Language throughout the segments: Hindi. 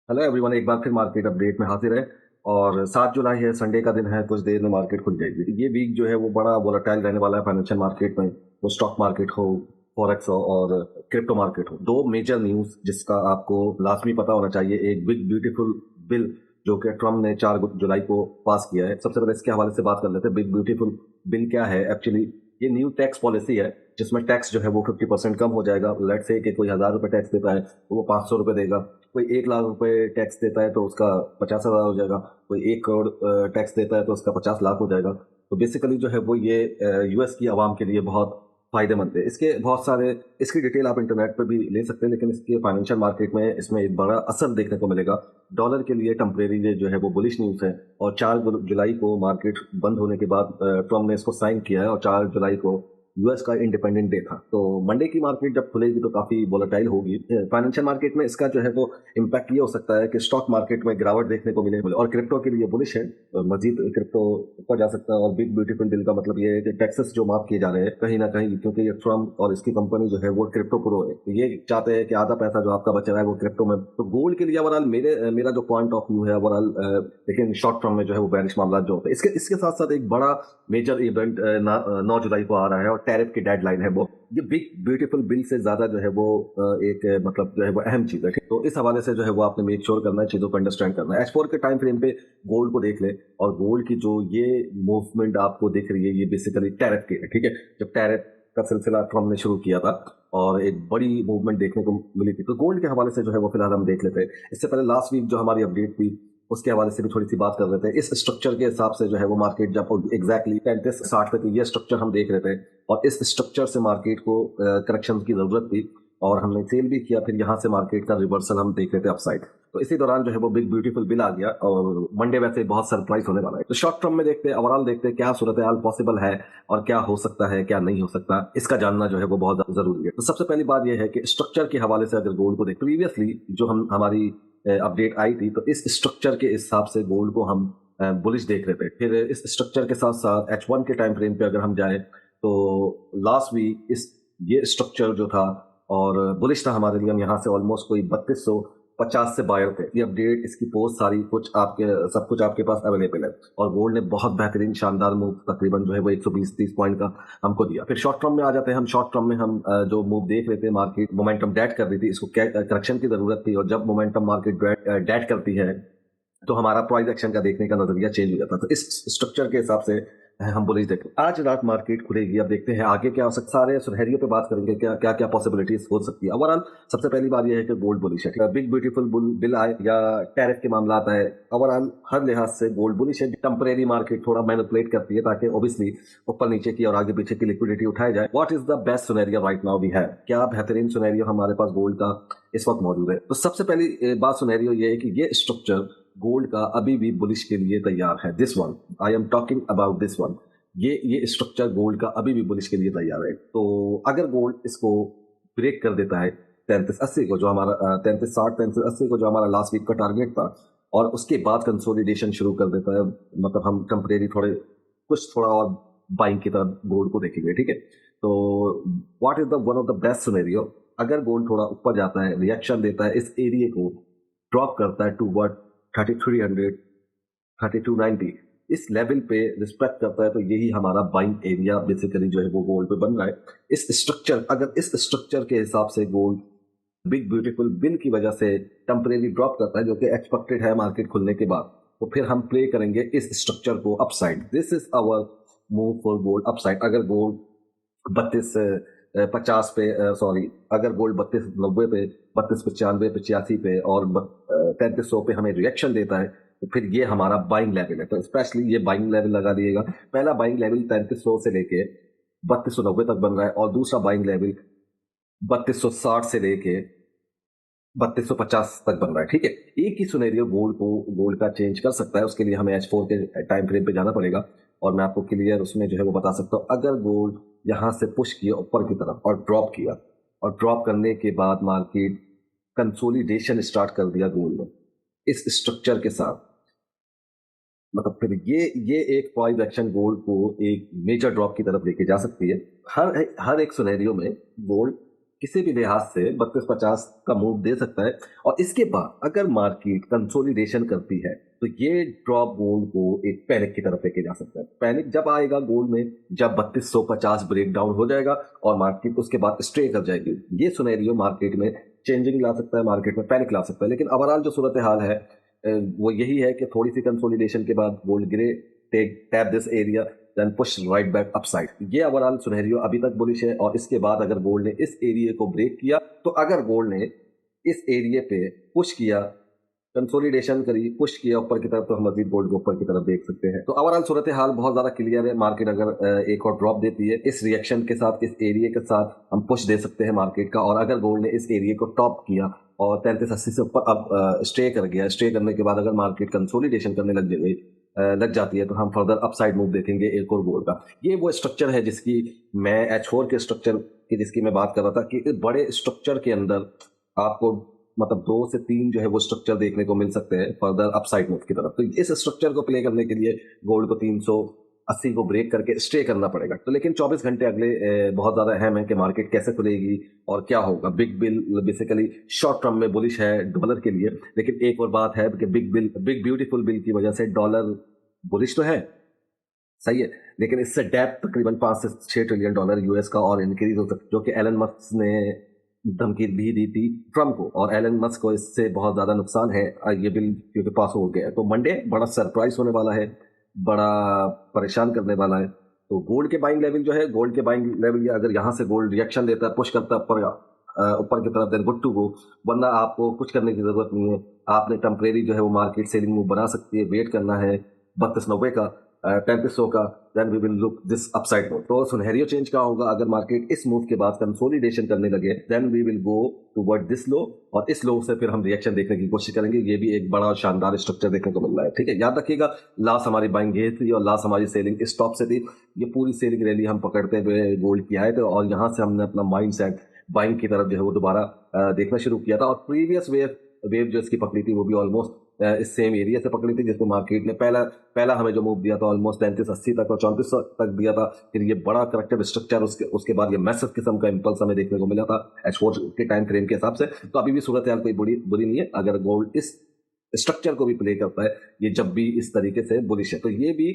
हेलो एवरीवन, एक बार फिर मार्केट अपडेट में हाजिर है। और 7 जुलाई है, संडे का दिन है। कुछ देर में मार्केट खुल जाएगी। ये वीक जो है वो बड़ा वोलेटाइल रहने वाला है फाइनेंशियल मार्केट में। वो स्टॉक मार्केट हो, फॉरेक्स हो और क्रिप्टो मार्केट हो। दो मेजर न्यूज जिसका आपको लाजमी पता होना चाहिए। एक बिग ब्यूटीफुल बिल जो कि ट्रम्प ने 4 जुलाई को पास किया है। सबसे पहले इसके हवाले से बात कर लेते हैं। बिग ब्यूटीफुल बिल क्या है एक्चुअली? ये न्यू टैक्स पॉलिसी है जिसमें टैक्स जो है वो 50% कम हो जाएगा। लेट से कि कोई 1,000 रुपये टैक्स देता है तो वो 500 रुपये देगा। कोई 1 लाख रुपए टैक्स देता है तो उसका 50,000 हो जाएगा। कोई 1 करोड़ टैक्स देता है तो उसका 50 लाख हो जाएगा। तो बेसिकली जो है वो ये यूएस की आवाम के लिए बहुत फायदेमंद है। इसके बहुत सारे इसकी डिटेल आप इंटरनेट पर भी ले सकते हैं, लेकिन इसके फाइनेंशियल मार्केट में इसमें एक बड़ा असर देखने को मिलेगा। डॉलर के लिए टेम्परेरी जो है वो बुलिश न्यूज़ है। और 4 जुलाई को मार्केट बंद होने के बाद ट्रम्प ने इसको साइन किया है और 4 जुलाई को यूएस का इंडिपेंडेंट डे था। तो मंडे की मार्केट जब खुलेगी तो काफी वोलेटाइल होगी। फाइनेंशियल मार्केट में इसका जो है वो इम्पैक्ट ये हो सकता है कि स्टॉक मार्केट में गिरावट देखने को मिले। और क्रिप्टो के लिए बुलिश है। मजीद क्रिप्टो ऊपर जा सकता है। और बिग ब्यूटीफुल बिल का मतलब ये है कि टैक्सेस जो माफ किए जा रहे हैं कहीं ना कहीं, क्योंकि ये ट्रम्प और इसकी कंपनी जो है वो क्रिप्टो प्रो है, तो ये चाहते हैं कि आधा पैसा जो आपका बचा है वो क्रिप्टो में। तो गोल्ड के लिए ओवरऑल मेरा जो पॉइंट ऑफ व्यू है ओवरऑल, लेकिन शॉर्ट टर्म में जो है वो बेरिश मामला जो होता है। इसके इसके साथ साथ एक बड़ा मेजर इवेंट 9 जुलाई को आ रहा है और टैरिफ की डेडलाइन है वो। ये बिग ब्यूटीफुल बिल से ज्यादा जो है वो एक मतलब जो है वो अहम चीज है। ठीक? तो इस हवाले से जो है वो आपने मेक श्योर करना है, चीजों को अंडरस्टैंड करना है। एच4 के टाइम फ्रेम पे गोल्ड को देख ले। और गोल्ड की जो ये मूवमेंट आपको दिख रही है ये बेसिकली टैरिफ की है। ठीक है, जब टैरिफ का सिलसिला ट्रम्प ने शुरू किया था और एक बड़ी मूवमेंट देखने को मिली थी, तो गोल्ड के हवाले से जो है वो फिलहाल हम देख लेते हैं। इससे पहले लास्ट वीक जो हमारी अपडेट थी उसके हवाले से भी थोड़ी सी बात कर रहे थे। इस स्ट्रक्चर के हिसाब से जो है वो मार्केट जब एग्जैक्टली 35-60 पे थी, ये स्ट्रक्चर हम देख रहे थे। और इस स्ट्रक्चर से मार्केट को करेक्शन की जरूरत थी और हमने सेल भी किया। फिर यहाँ से मार्केट का रिवर्सल हम देख रहे थे अपसाइड। तो इसी दौरान जो है वो बिग ब्यूटीफुल बिल आ गया और मंडे वैसे बहुत सरप्राइज होने वाला है। तो शॉर्ट टर्म में देखते हैं, ओवरऑल देखते हैं क्या सूरत हाल पॉसिबल है और क्या हो सकता है क्या नहीं हो सकता, इसका जानना जो है वो बहुत जरूरी है। तो सबसे पहली बात यह है कि स्ट्रक्चर के हवाले से अगर गोल्ड को देख, प्रीवियसली जो हम हमारी अपडेट आई थी तो इस स्ट्रक्चर के हिसाब से गोल्ड को हम बुलिश देख रहे थे। फिर इस स्ट्रक्चर के साथ साथ H1 के टाइम फ्रेम पे अगर हम जाए तो लास्ट वीक इस ये स्ट्रक्चर जो था और बुलिश था हमारे लिए। हम यहाँ से ऑलमोस्ट कोई 3250 से बायर थे। ये अपडेट, इसकी पोस्ट सारी कुछ आपके सब कुछ आपके पास अवेलेबल है। और गोल्ड ने बहुत बेहतरीन शानदार मूव तकरीबन जो है वो 120-30 पॉइंट का हमको दिया। फिर शॉर्ट टर्म में आ जाते हैं हम। शॉर्ट टर्म में हम जो मूव देख रहे थे, मार्केट मोमेंटम डेट कर रही थी, इसको करेक्शन की जरूरत थी। और जब मोमेंटम मार्केट डेट करती है तो हमारा प्राइस एक्शन का देखने का नजरिया चेंज हो जाता है। तो इस स्ट्रक्चर के हिसाब से हम बुलिश देखें। आज रात मार्केट खुलेगी, अब देखते हैं आगे क्या हो सकता है। सारे सुनहरियों पे बात करेंगे, क्या क्या क्या पॉसिबिलिटीज हो सकती है। ओवरऑल सबसे पहली बात यह है कि गोल्ड बुलिश है। बिग ब्यूटीफुल बिल आए या टैरिफ के मामला आता है, ओवरऑल हर लिहाज से गोल्ड बुलिश है। टेम्परेरी मार्केट थोड़ा मैनिपुलेट करती है ताकि ऑब्वियसली ऊपर नीचे की और आगे पीछे की लिक्विडिटी उठाई जाए। What is the best scenario right now we have? क्या बेहतरीन सिनेरियो हमारे पास गोल्ड का इस वक्त मौजूद है? तो सबसे पहली बात सिनेरियो ये है कि ये स्ट्रक्चर गोल्ड का अभी भी बुलिश के लिए तैयार है। This one, I am talking about this one. ये स्ट्रक्चर गोल्ड का अभी भी बुलिश के लिए तैयार है। तो अगर गोल्ड इसको ब्रेक कर देता है 3380 को, जो हमारा 3360 3380 को जो हमारा लास्ट वीक का टारगेट था, और उसके बाद कंसोलिडेशन शुरू कर देता है, मतलब हम टेम्परेरी थोड़ा और बाइंग की तरफ गोल्ड को देखेंगे। ठीक है, तो what is the one of the best scenario? अगर गोल्ड थोड़ा ऊपर जाता है, रिएक्शन देता है, इस एरिया को ड्रॉप करता है टू वर्ड 3300 3290, इस लेवल पे रिस्पेक्ट करता है, तो यही हमारा बाइंग एरिया बेसिकली जो है वो गोल्ड पे बन रहा है। इस स्ट्रक्चर, अगर इस स्ट्रक्चर के हिसाब से गोल्ड बिग ब्यूटीफुल बिल की वजह से टेम्परेरी ड्रॉप करता है, जो कि एक्सपेक्टेड है मार्केट खुलने के बाद, तो फिर हम प्ले करेंगे इस स्ट्रक्चर को upside. This is our move for gold upside. अगर गोल्ड 3250 पे, सॉरी, अगर गोल्ड 3290 पे, 3295 85 पे और 3300 पे हमें रिएक्शन देता है, तो फिर ये हमारा बाइंग लेवल है। तो स्पेशली ये बाइंग लेवल लगा दिएगा। पहला बाइंग लेवल 3300 से लेके 3290 तक बन रहा है और दूसरा बाइंग लेवल 3260 से लेके 3250 तक बन रहा है। ठीक है, एक ही सुनेरियो गोल्ड का चेंज कर सकता है। उसके लिए हमें H4 के टाइम फ्रेम पे जाना पड़ेगा और मैं आपको क्लियर उसमें जो है वो बता सकता हूँ। अगर गोल्ड यहाँ से पुश किया ऊपर की तरफ और ड्रॉप किया, और ड्रॉप करने के बाद मार्केट कंसोलिडेशन स्टार्ट कर दिया गोल्ड ने इस स्ट्रक्चर के साथ, मतलब फिर ये एक प्राइस एक्शन गोल्ड को एक मेजर ड्रॉप की तरफ लेके जा सकती है। हर हर एक सिनेरियो में गोल्ड किसी भी लिहाज से 32-50 का मूव दे सकता है। और इसके बाद अगर मार्केट कंसोलिडेशन करती है तो ये ड्रॉप गोल्ड को एक पैनिक की तरफ लेके जा सकता है। पैनिक जब आएगा गोल्ड में, जब 3250 ब्रेक डाउन हो जाएगा और मार्केट उसके बाद स्टे कर जाएगी, ये सिनेरियो मार्केट में चेंजिंग ला सकता है, मार्केट में पैनिक ला सकता है। लेकिन ओवरऑल जो सूरत हाल है वो यही है कि थोड़ी सी कंसोलिडेशन के बाद गोल्ड गिरे, take tap this area, then push right back upside. ये ओवरऑल सिनेरियो अभी तक बुलिश है। और इसके बाद अगर गोल्ड ने इस एरिया को ब्रेक किया, तो अगर गोल्ड ने इस एरिया पे पुश किया, कंसोलिडेशन करी, पुश किया ऊपर की तरफ, तो हम मजीद गोल्ड को ऊपर की तरफ देख सकते हैं। तो ओवरऑल सूरत हाल बहुत ज्यादा क्लियर है। मार्केट अगर एक और ड्रॉप देती है, इस रिएक्शन के साथ, इस एरिया के साथ हम पुश दे सकते हैं मार्केट का। और अगर गोल्ड ने इस एरिया को टॉप किया और 3380 से ऊपर अब स्टे कर गया, स्टे करने के बाद अगर मार्केट कंसोलिडेशन करने लग जाती है, तो हम फर्दर अपसाइड मूव देखेंगे एक और गोल्ड का। ये वो स्ट्रक्चर है जिसकी मैं H4 के स्ट्रक्चर की जिसकी मैं बात कर रहा था कि इस बड़े स्ट्रक्चर के अंदर आपको मतलब 2 से 3 जो है वो स्ट्रक्चर देखने को मिल सकते हैं फर्दर अपसाइड मूव की तरफ। तो इस स्ट्रक्चर को प्ले करने के लिए गोल्ड को 380 को ब्रेक करके स्टे करना पड़ेगा। तो लेकिन 24 घंटे अगले बहुत ज्यादा अहम है कि मार्केट कैसे खुलेगी और क्या होगा। Big bill basically short term में बुलिश है डॉलर के लिए, लेकिन एक और बात है कि बिग ब्यूटीफुल बिल की वजह से डॉलर बुलिश तो है, सही है, लेकिन इससे डेप्थ तकरीबन 5 से 6 ट्रिलियन डॉलर यूएस का और इंक्रीज हो सकता है, जो कि एलन मस्क ने धमकी भी दी थी ट्रम्प को। और एलन मस्क को इससे बहुत ज्यादा नुकसान है ये बिल क्योंकि पास हो गया है। तो मंडे बड़ा सरप्राइज होने वाला है, बड़ा परेशान करने वाला है। तो गोल्ड के बाइंग लेवल जो है, गोल्ड के बाइंग लेवल अगर यहाँ से गोल्ड रिएक्शन देता है, पुश करता है ऊपर की तरफ, देन गुड टू गो। वरना आपको कुछ करने की जरूरत नहीं है। आपने टेम्परेरी जो है वो मार्केट सेलिंग मूव बना सकती है। वेट करना है 3290 का, 3300 का, then we will look this upside move. तो सिनेरियो चेंज क्या होगा अगर मार्केट इस मूव के बाद कंसोलिडेशन करने लगे, then we will go toward this low, और इस लो से फिर हम रिएक्शन देखने की कोशिश करेंगे। ये भी एक बड़ा शानदार स्ट्रक्चर देखने को मिल रहा है। ठीक है, याद रखिएगा, लास्ट हमारी बाइंग ये थी और लास्ट हमारी सेलिंग इस टॉप से थी। ये पूरी सेलिंग रैली हम पकड़ते हुए गोल्ड की आए थे और यहाँ से हमने अपना माइंड सेट बाइंग की तरफ जो है वो दोबारा देखना शुरू किया था। और प्रीवियस वेव जो इसकी पकड़ी थी वो भी ऑलमोस्ट इस सेम एरिया से पकड़ी थी, जिसको मार्केट ने पहला हमें जो मूव दिया था ऑलमोस्ट 3380 तक और 3400 तक दिया था। फिर ये बड़ा करेक्टिव स्ट्रक्चर, उसके बाद ये मैसिव किस्म का इंपल्स हमें देखने को मिला था H4 के टाइम फ्रेम के हिसाब से। तो अभी भी सूरत हाल कोई बुरी नहीं है अगर गोल्ड इस स्ट्रक्चर को भी प्ले करता है, ये जब भी इस तरीके से बुलिश है। तो ये भी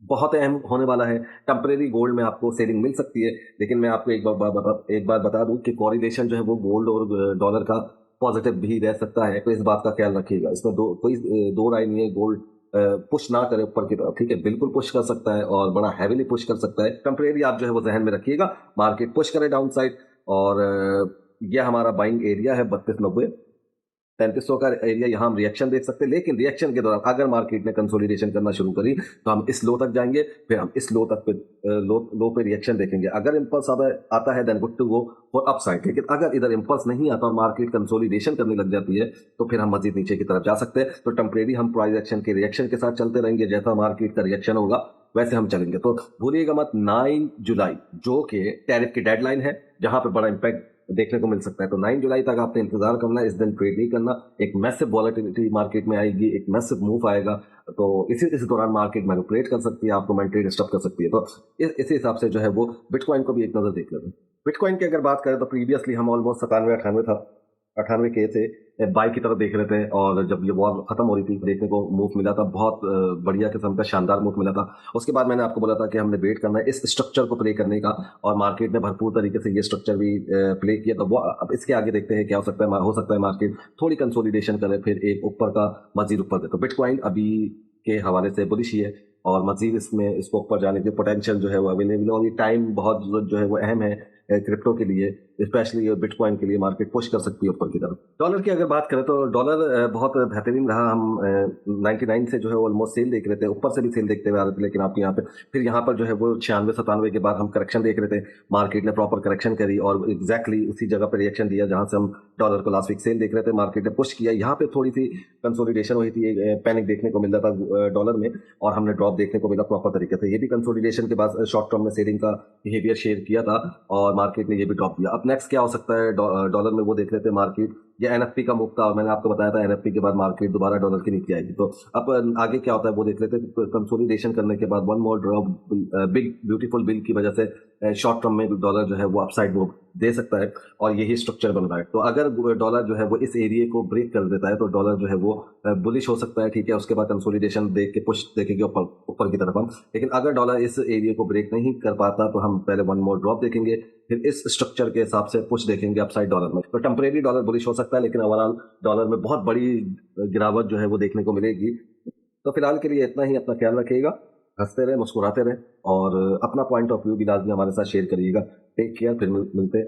बहुत अहम होने वाला है। टेम्परेरी गोल्ड में आपको सेलिंग मिल सकती है, लेकिन मैं आपको एक बार बता दूं कि कोरिलेशन जो है वो गोल्ड और डॉलर का पॉजिटिव भी रह सकता है। तो इस बात का ख्याल रखिएगा। इसमें कोई दो राय नहीं है। गोल्ड पुश ना करे ऊपर की तरफ, ठीक है, बिल्कुल पुश कर सकता है और बड़ा हैवीली पुश कर सकता है। टेम्परेरी आप जो है वो जहन में रखिएगा, मार्केट पुश करे डाउन साइड। और यह हमारा बाइंग एरिया है 3290, 3300 का एरिया। यहाँ हम रिएक्शन देख सकते हैं, लेकिन रिएक्शन के दौरान अगर मार्केट ने कंसोलिडेशन करना शुरू करी तो हम इस लो तक जाएंगे, फिर हम इस लो तक पे लो पे रिएक्शन देखेंगे। अगर इंपल्स आता है then good to go for upside. लेकिन अगर इधर इंपल्स नहीं आता और मार्केट कंसोलिडेशन करने लग जाती है तो फिर हम मजीद नीचे की तरफ जा सकते हैं। तो टेम्परेरी हम प्राइस एक्शन के रिएक्शन के साथ चलते रहेंगे, जैसा मार्केट का रिएक्शन होगा वैसे हम चलेंगे। तो भूलिएगा मत 9 जुलाई जो कि टैरिफ की डेडलाइन है, जहां पर बड़ा इंपैक्ट देखने को मिल सकता है। तो 9 जुलाई तक आपने इंतजार करना है, इस दिन ट्रेड नहीं करना। एक मैसिव वॉलेटिलिटी मार्केट में आएगी, एक मैसिव मूव आएगा, तो इस दौरान मार्केट मैनिपुलेट कर सकती है, आपको मेंटली डिस्टर्ब कर सकती है। तो इसी हिसाब से जो है वो बिटकॉइन को भी एक नजर देख लेते हैं। बिटकॉइन की अगर बात करें तो प्रीवियसली हम ऑलमोस्ट 97-98 था, 98 के थे, बाई की तरफ देख रहे थे। और जब ये वॉर खत्म हो रही थी देखने को मूव मिला था, बहुत बढ़िया किस्म का शानदार मूव मिला था। उसके बाद मैंने आपको बोला था कि हमने वेट करना है इस स्ट्रक्चर को प्ले करने का, और मार्केट ने भरपूर तरीके से ये स्ट्रक्चर भी प्ले किया। तो वो अब इसके आगे देखते हैं क्या हो सकता है मार्केट थोड़ी कंसोलिडेशन करे, फिर एक ऊपर का मजीद ऊपर दे। तो बिटकॉइन अभी के हवाले से बुलिश ही है और मजीद इसको ऊपर जाने के पोटेंशियल जो है वो अवेलेबल है। और ये टाइम बहुत जो है वो अहम है क्रिप्टो के लिए, स्पेशली बिटकॉइन के लिए। मार्केट पुश कर सकती है ऊपर की तरफ। डॉलर की अगर बात करें तो डॉलर बहुत बेहतरीन रहा। हम 99 से जो है ऑलमोस्ट सेल देख रहे थे, ऊपर से भी सेल देखते हुए आ रहे थे, लेकिन आप यहाँ पे फिर यहाँ पर जो है वो 96-97 के बाद हम करेक्शन देख रहे थे। मार्केट ने प्रॉपर करेक्शन करी और एग्जैक्टली उसी जगह पर रिएक्शन दिया जहां से हम डॉलर को लास्ट वीक सेल देख रहे थे। मार्केट ने पुश किया, यहाँ पे थोड़ी सी कंसोलिडेशन हुई थी, पैनिक देखने को मिल रहा था डॉलर में, और हमने ड्रॉप देखने को मिला प्रॉपर तरीके से। ये भी कंसोलिडेशन के बाद शॉर्ट टर्म में सेलिंग का बिहेवियर शेयर किया था और मार्केट ने ये भी ड्रॉप दिया। अब नेक्स्ट क्या हो सकता है डॉलर में, वो देख रहे थे। मार्केट ये एनएफपी का मुक्ता, और मैंने आपको बताया था एनएफपी के बाद मार्केट दोबारा डॉलर के नीचे आएगी। तो अब आगे क्या होता है वो देख लेते हैं। तो कंसोलिडेशन करने के बाद one more drop, big beautiful bill की वजह से शॉर्ट टर्म में डॉलर जो है वो अपसाइड मूव दे सकता है, और यही स्ट्रक्चर बन रहा है। तो अगर डॉलर जो है वो इस एरिया को ब्रेक कर देता है तो डॉलर जो है वो बुलिश हो सकता है, ठीक है। उसके बाद कंसोलिडेशन देख के पुश देखेंगे ऊपर ऊपर की तरफ हम। लेकिन अगर डॉलर इस एरिया को ब्रेक नहीं कर पाता तो हम पहले वन मोर ड्रॉप देखेंगे, फिर इस स्ट्रक्चर के हिसाब से पुश देखेंगे अपसाइड डॉलर में। तो टेम्परेरी डॉलर बुलिश हो सकता है, लेकिन ओवरऑल डॉलर में बहुत बड़ी गिरावट जो है वो देखने को मिलेगी। तो फिलहाल के लिए इतना ही। अपना ख्याल रखिएगा, हंसते रहे, मुस्कुराते रहे, और अपना पॉइंट ऑफ व्यू भी लाजमी हमारे साथ शेयर करिएगा। टेक केयर, फिर मिलते हैं।